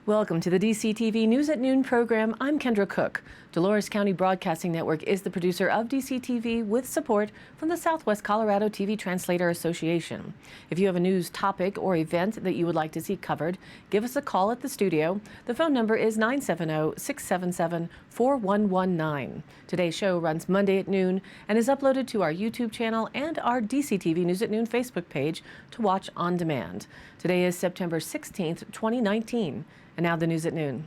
Welcome to the DCTV News at Noon program. I'm Kendra Cook. Dolores County Broadcasting Network is the producer of DCTV with support from the Southwest Colorado TV Translator Association. If you have a news topic or event that you would like to see covered, give us a call at the studio. The phone number is 970-677-4119. Today's show runs Monday at noon and is uploaded to our YouTube channel and our DCTV News at Noon Facebook page to watch on demand. Today is September 16th, 2019. And now the news at noon.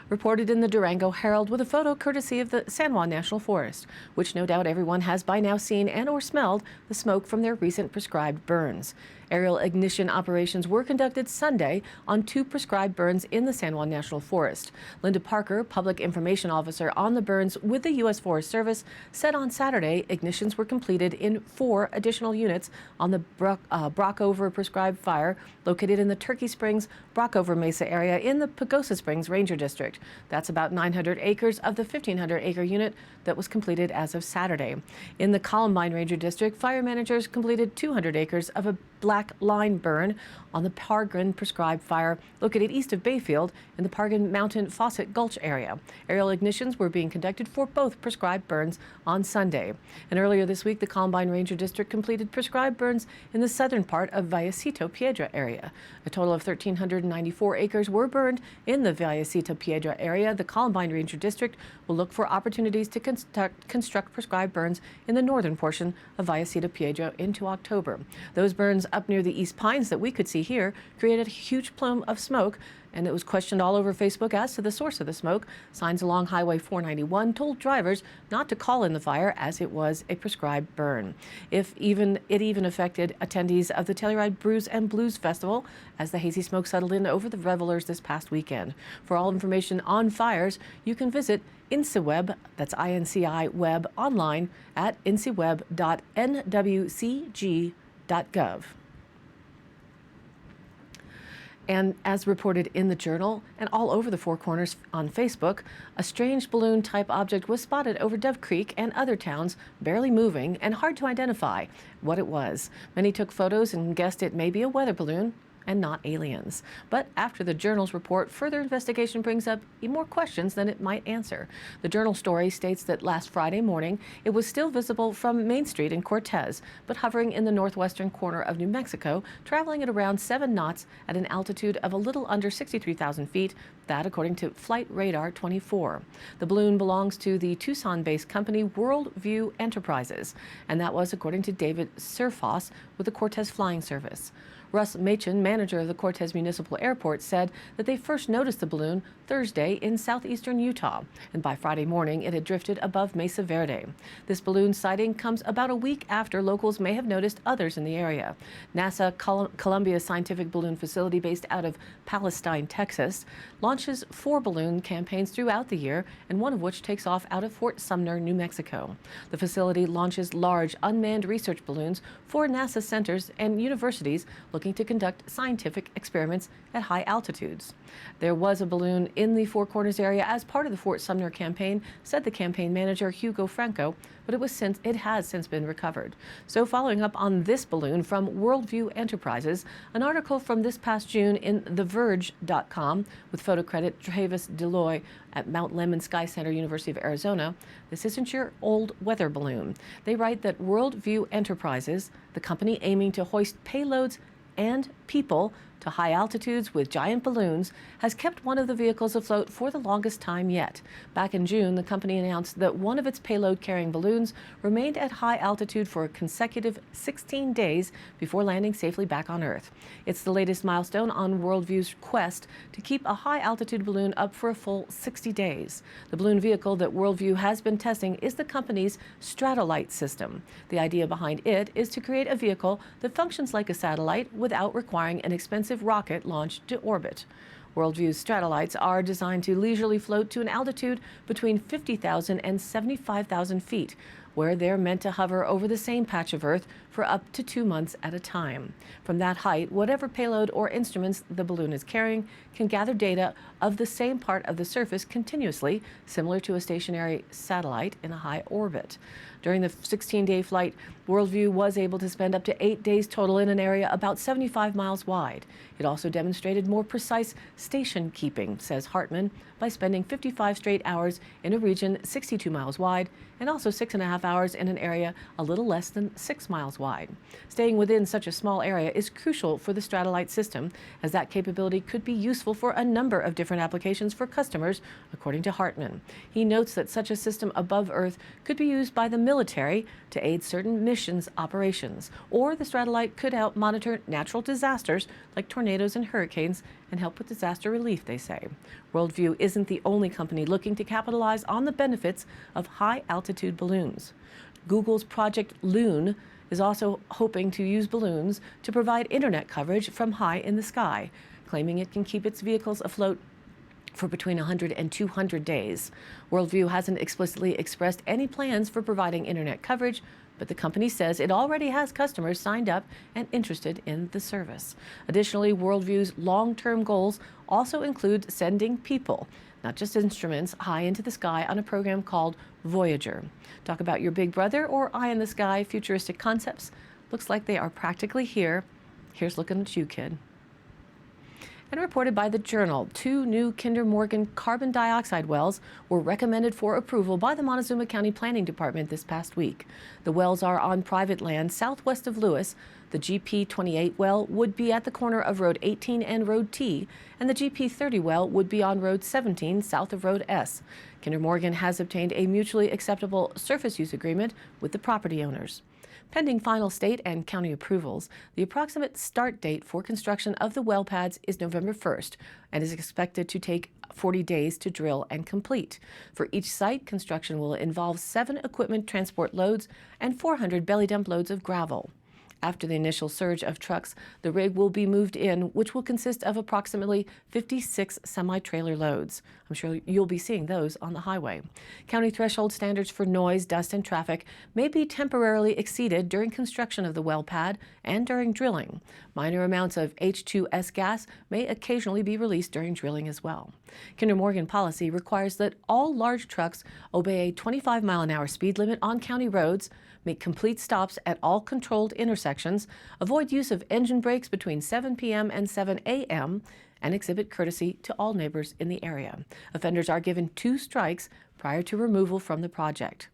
Reported in the Durango Herald with a photo courtesy of the San Juan National Forest, which no doubt everyone has by now seen and or smelled the smoke from their recent prescribed burns. Aerial ignition operations were conducted Sunday on 2 prescribed burns in the San Juan National Forest. Linda Parker, Public Information Officer on the burns with the U.S. Forest Service, said on Saturday ignitions were completed in 4 additional units on the Brockover prescribed fire located in the Turkey Springs, Brockover Mesa area in the Pagosa Springs Ranger District. That's about 900 acres of the 1,500-acre unit that was completed as of Saturday. In the Columbine Ranger District, fire managers completed 200 acres of a black line burn on the Pargrin prescribed fire located east of Bayfield in the Pargin Mountain Fawcett Gulch area. Aerial ignitions were being conducted for both prescribed burns on Sunday. And earlier this week, the Columbine Ranger District completed prescribed burns in the southern part of Vallecito Piedra area. A total of 1,394 acres were burned in the Vallecito Piedra area. The Columbine Ranger District will look for opportunities to construct prescribed burns in the northern portion of Vallecito Piedra into October. Those burns up near the East Pines that we could see here created a huge plume of smoke, and it was questioned all over Facebook as to the source of the smoke. Signs along Highway 491 told drivers not to call in the fire as it was a prescribed burn. It even affected attendees of the Telluride Brews and Blues Festival as the hazy smoke settled in over the revelers this past weekend. For all information on fires, you can visit INCIWeb, that's INCI Web, online at inciweb.nwcg.gov. And as reported in the Journal and all over the Four Corners on Facebook, a strange balloon-type object was spotted over Dove Creek and other towns, barely moving and hard to identify what it was. Many took photos and guessed it may be a weather balloon and not aliens. But after the Journal's report, further investigation brings up more questions than it might answer. The Journal story states that last Friday morning, it was still visible from Main Street in Cortez, but hovering in the northwestern corner of New Mexico, traveling at around 7 knots at an altitude of a little under 63,000 feet, that according to Flight Radar 24. The balloon belongs to the Tucson-based company Worldview Enterprises, and that was according to David Surfoss with the Cortez Flying Service. Russ Machin, manager of the Cortez Municipal Airport, said that they first noticed the balloon Thursday in southeastern Utah, and by Friday morning it had drifted above Mesa Verde. This balloon sighting comes about a week after locals may have noticed others in the area. NASA Columbia Scientific Balloon Facility, based out of Palestine, Texas, launches 4 balloon campaigns throughout the year, and one of which takes off out of Fort Sumner, New Mexico. The facility launches large unmanned research balloons for NASA centers and universities looking to conduct scientific experiments at high altitudes. There was a balloon in the Four Corners area as part of the Fort Sumner campaign, said the campaign manager Hugo Franco, but it has since been recovered. So following up on this balloon from Worldview Enterprises, an article from this past June in TheVerge.com with photo credit Travis Deloy at Mount Lemmon Sky Center, University of Arizona. This isn't your old weather balloon. They write that Worldview Enterprises, the company aiming to hoist payloads and people to high altitudes with giant balloons, has kept one of the vehicles afloat for the longest time yet. Back in June, the company announced that one of its payload-carrying balloons remained at high altitude for a consecutive 16 days before landing safely back on Earth. It's the latest milestone on Worldview's quest to keep a high-altitude balloon up for a full 60 days. The balloon vehicle that Worldview has been testing is the company's Stratolite system. The idea behind it is to create a vehicle that functions like a satellite without requiring an expensive rocket launched to orbit. Worldview's Stratolites are designed to leisurely float to an altitude between 50,000 and 75,000 feet. where they're meant to hover over the same patch of Earth for up to 2 months at a time. From that height, whatever payload or instruments the balloon is carrying can gather data of the same part of the surface continuously, similar to a stationary satellite in a high orbit. During the 16-day flight, Worldview was able to spend up to 8 days total in an area about 75 miles wide. It also demonstrated more precise station keeping, says Hartman, by spending 55 straight hours in a region 62 miles wide and also 6.5 hours in an area a little less than 6 miles wide. Staying within such a small area is crucial for the Stratolite system, as that capability could be useful for a number of different applications for customers, according to Hartman. He notes that such a system above Earth could be used by the military to aid certain missions operations, or the Stratolite could help monitor natural disasters like tornadoes and hurricanes and help with disaster relief, they say. Worldview isn't the only company looking to capitalize on the benefits of high-altitude balloons. Google's Project Loon is also hoping to use balloons to provide internet coverage from high in the sky, claiming it can keep its vehicles afloat for between 100 and 200 days. Worldview hasn't explicitly expressed any plans for providing internet coverage, but the company says it already has customers signed up and interested in the service. Additionally, Worldview's long-term goals also include sending people, not just instruments, high into the sky on a program called Voyager. Talk about your big brother or eye in the sky futuristic concepts. Looks like they are practically here. Here's looking at you, kid. And reported by the Journal, 2 new Kinder Morgan carbon dioxide wells were recommended for approval by the Montezuma County Planning Department this past week. The wells are on private land southwest of Lewis. The GP28 well would be at the corner of Road 18 and Road T, and the GP30 well would be on Road 17 south of Road S. Kinder Morgan has obtained a mutually acceptable surface use agreement with the property owners. Pending final state and county approvals, the approximate start date for construction of the well pads is November 1st and is expected to take 40 days to drill and complete. For each site, construction will involve 7 equipment transport loads and 400 belly dump loads of gravel. After the initial surge of trucks, the rig will be moved in, which will consist of approximately 56 semi-trailer loads. I'm sure you'll be seeing those on the highway. County threshold standards for noise, dust, and traffic may be temporarily exceeded during construction of the well pad and during drilling. Minor amounts of H2S gas may occasionally be released during drilling as well. Kinder Morgan policy requires that all large trucks obey a 25-mile-an-hour speed limit on county roads, make complete stops at all controlled intersections, avoid use of engine brakes between 7 p.m. and 7 a.m., and exhibit courtesy to all neighbors in the area. Offenders are given 2 strikes prior to removal from the project.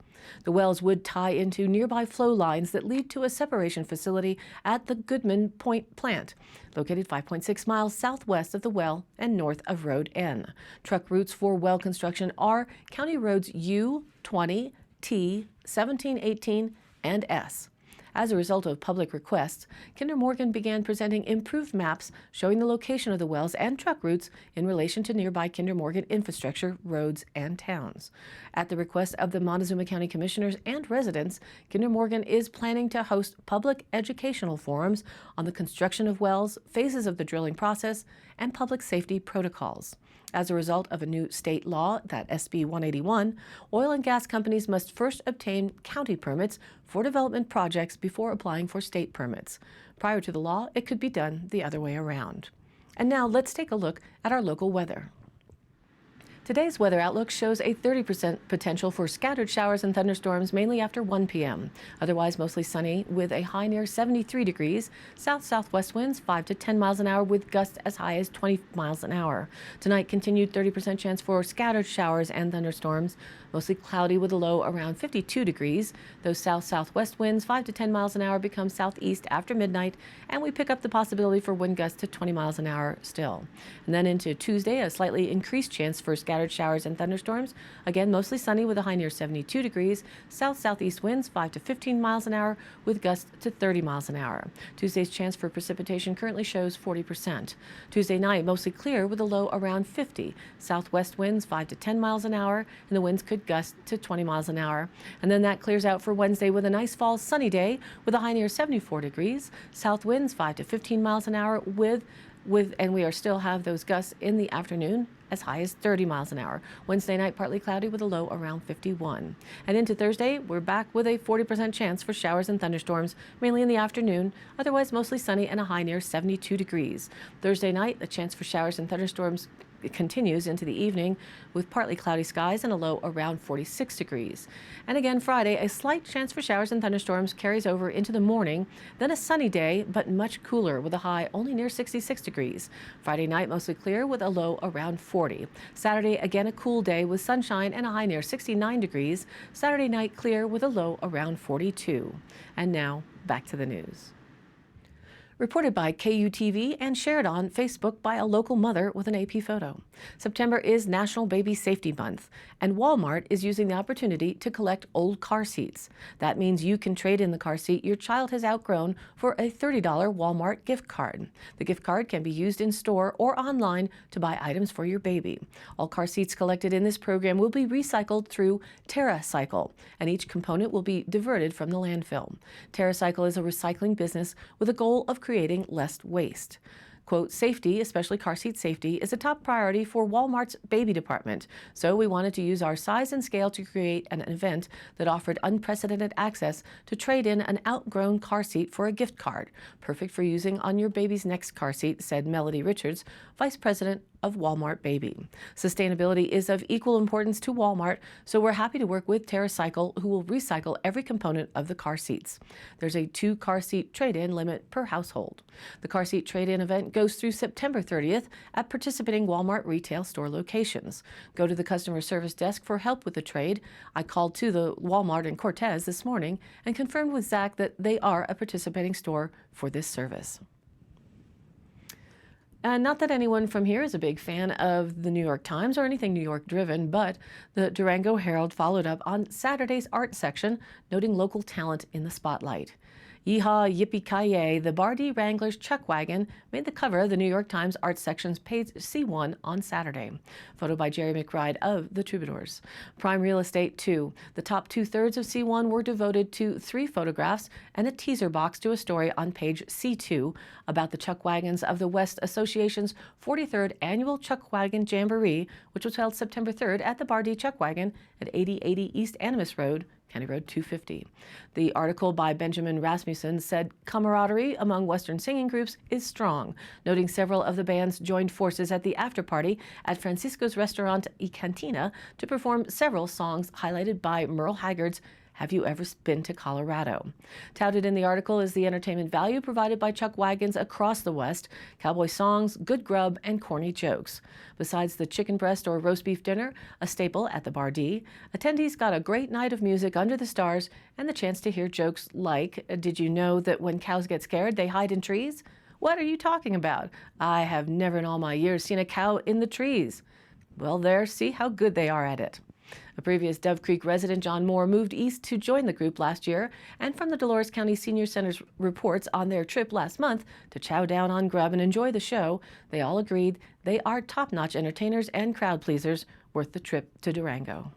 The wells would tie into nearby flow lines that lead to a separation facility at the Goodman Point plant, located 5.6 miles southwest of the well and north of Road N. Truck routes for well construction are County Roads U, 20, T, 17, 18, and S. As a result of public requests, Kinder Morgan began presenting improved maps showing the location of the wells and truck routes in relation to nearby Kinder Morgan infrastructure, roads, and towns. At the request of the Montezuma County Commissioners and residents, Kinder Morgan is planning to host public educational forums on the construction of wells, phases of the drilling process, and public safety protocols. As a result of a new state law, that SB 181, oil and gas companies must first obtain county permits for development projects before applying for state permits. Prior to the law, it could be done the other way around. And now let's take a look at our local weather. Today's weather outlook shows a 30% potential for scattered showers and thunderstorms mainly after 1 p.m. Otherwise mostly sunny with a high near 73 degrees. South-southwest winds 5 to 10 miles an hour with gusts as high as 20 miles an hour. Tonight, continued 30% chance for scattered showers and thunderstorms. Mostly cloudy with a low around 52 degrees. Those south-southwest winds 5 to 10 miles an hour become southeast after midnight, and we pick up the possibility for wind gusts to 20 miles an hour still. And then into Tuesday, a slightly increased chance for scattered showers and thunderstorms. Again, mostly sunny with a high near 72 degrees. South-southeast winds 5 to 15 miles an hour with gusts to 30 miles an hour. Tuesday's chance for precipitation currently shows 40%. Tuesday night, mostly clear with a low around 50. Southwest winds 5 to 10 miles an hour, and the winds could gust to 20 miles an hour. And then that clears out for Wednesday with a nice fall sunny day with a high near 74 degrees. South winds 5 to 15 miles an hour and we are still have those gusts in the afternoon as high as 30 miles an hour. Wednesday night, partly cloudy with a low around 51. And into Thursday, we're back with a 40% chance for showers and thunderstorms, mainly in the afternoon. Otherwise, mostly sunny and a high near 72 degrees. Thursday night, the chance for showers and thunderstorms continues into the evening with partly cloudy skies and a low around 46 degrees. And again, Friday, a slight chance for showers and thunderstorms carries over into the morning. Then a sunny day, but much cooler with a high only near 66 degrees. Friday night, mostly clear with a low around 40. Saturday, again, a cool day with sunshine and a high near 69 degrees. Saturday night, clear with a low around 42. And now, back to the news. Reported by KUTV and shared on Facebook by a local mother with an AP photo. September is National Baby Safety Month, and Walmart is using the opportunity to collect old car seats. That means you can trade in the car seat your child has outgrown for a $30 Walmart gift card. The gift card can be used in store or online to buy items for your baby. All car seats collected in this program will be recycled through TerraCycle, and each component will be diverted from the landfill. TerraCycle is a recycling business with a goal of creating less waste. Quote, safety, especially car seat safety, is a top priority for Walmart's baby department. So we wanted to use our size and scale to create an event that offered unprecedented access to trade in an outgrown car seat for a gift card. Perfect for using on your baby's next car seat, said Melody Richards, Vice President of Walmart Baby. Sustainability is of equal importance to Walmart, so we're happy to work with TerraCycle, who will recycle every component of the car seats. There's a 2 car seat trade-in limit per household. The car seat trade-in event goes through September 30th at participating Walmart retail store locations. Go to the customer service desk for help with the trade. I called to the Walmart in Cortez this morning and confirmed with Zach that they are a participating store for this service. Not that anyone from here is a big fan of the New York Times or anything New York driven, but the Durango Herald followed up on Saturday's art section, noting local talent in the spotlight. Yeehaw, yippee-ki-yay, the Bardee Wranglers Chuck Wagon made the cover of the New York Times art section's page C1 on Saturday. Photo by Jerry McBride of the Troubadours. Prime real estate, too. The top 2/3 of C1 were devoted to 3 photographs and a teaser box to a story on page C2 about the Chuck Wagons of the West Association's 43rd Annual Chuck Wagon Jamboree, which was held September 3rd at the Bardee Chuck Wagon at 8080 East Animas Road, County Road 250. The article by Benjamin Rasmussen said camaraderie among Western singing groups is strong, noting several of the bands joined forces at the after-party at Francisco's Restaurant y Cantina to perform several songs highlighted by Merle Haggard's Have You Ever Been to Colorado? Touted in the article is the entertainment value provided by Chuck Wagons across the West, cowboy songs, good grub, and corny jokes. Besides the chicken breast or roast beef dinner, a staple at the Bardee, attendees got a great night of music under the stars and the chance to hear jokes like, did you know that when cows get scared, they hide in trees? What are you talking about? I have never in all my years seen a cow in the trees. Well, there, see how good they are at it. A previous Dove Creek resident, John Moore, moved east to join the group last year, and from the Dolores County Senior Center's reports on their trip last month to chow down on grub and enjoy the show, they all agreed they are top-notch entertainers and crowd pleasers worth the trip to Durango.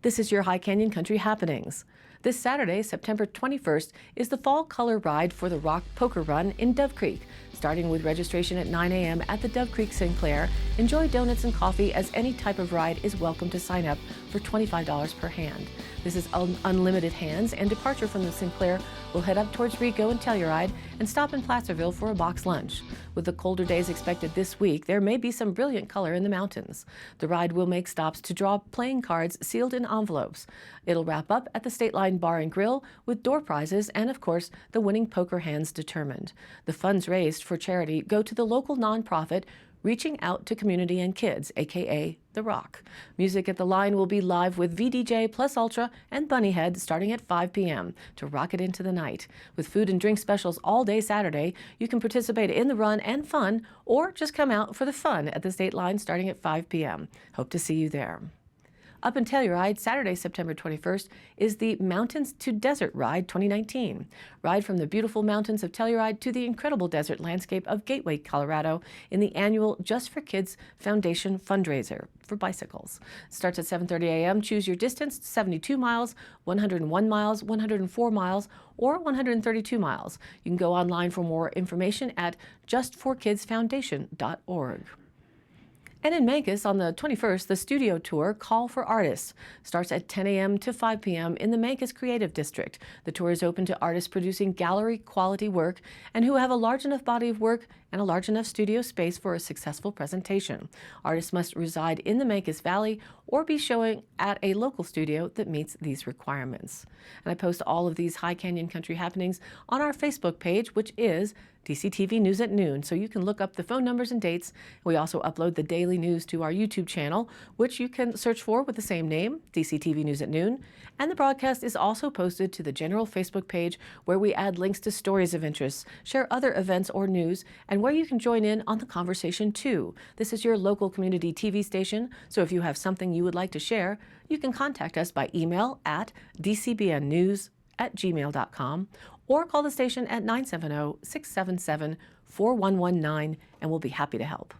This is your High Canyon Country Happenings. This Saturday, September 21st, is the Fall Color Ride for the Rock Poker Run in Dove Creek. Starting with registration at 9 a.m. at the Dove Creek Sinclair, enjoy donuts and coffee as any type of ride is welcome to sign up for $25 per hand. This is unlimited hands, and departure from the Sinclair will head up towards Rico and Telluride and stop in Placerville for a box lunch. With the colder days expected this week, there may be some brilliant color in the mountains. The ride will make stops to draw playing cards sealed in envelopes. It'll wrap up at the State Line Bar and Grill with door prizes and, of course, the winning poker hands determined. The funds raised for charity go to the local nonprofit Reaching Out to Community and Kids, aka The Rock. Music at the line will be live with VDJ Plus Ultra and Bunnyhead starting at 5 p.m. to rock it into the night. With food and drink specials all day Saturday, you can participate in the run and fun, or just come out for the fun at the State Line starting at 5 p.m. Hope to see you there. Up in Telluride, Saturday, September 21st, is the Mountains to Desert Ride 2019. Ride from the beautiful mountains of Telluride to the incredible desert landscape of Gateway, Colorado in the annual Just for Kids Foundation fundraiser for bicycles. Starts at 7:30 a.m. Choose your distance, 72 miles, 101 miles, 104 miles, or 132 miles. You can go online for more information at justforkidsfoundation.org. And in Memphis on the 21st, the studio tour Call for Artists starts at 10 a.m. to 5 p.m. in the Memphis Creative District. The tour is open to artists producing gallery quality work and who have a large enough body of work and a large enough studio space for a successful presentation. Artists must reside in the Memphis Valley or be showing at a local studio that meets these requirements. And I post all of these High Canyon Country happenings on our Facebook page, which is DCTV News at Noon, so you can look up the phone numbers and dates. We also upload the daily news to our YouTube channel, which you can search for with the same name, DCTV News at Noon. And the broadcast is also posted to the general Facebook page, where we add links to stories of interest, share other events or news, and where you can join in on the conversation too. This is your local community TV station, so if you have something you would like to share, you can contact us by email at dcbnnews@gmail.com or call the station at 970-677-4119, and we'll be happy to help.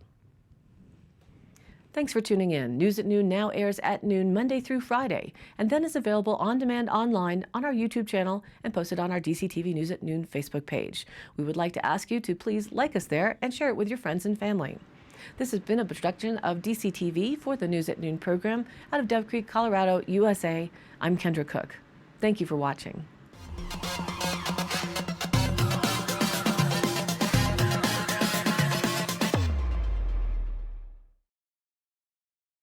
Thanks for tuning in. News at Noon now airs at noon Monday through Friday, and then is available on demand online on our YouTube channel and posted on our DCTV News at Noon Facebook page. We would like to ask you to please like us there and share it with your friends and family. This has been a production of DCTV for the News at Noon program out of Dove Creek, Colorado, USA. I'm Kendra Cook. Thank you for watching.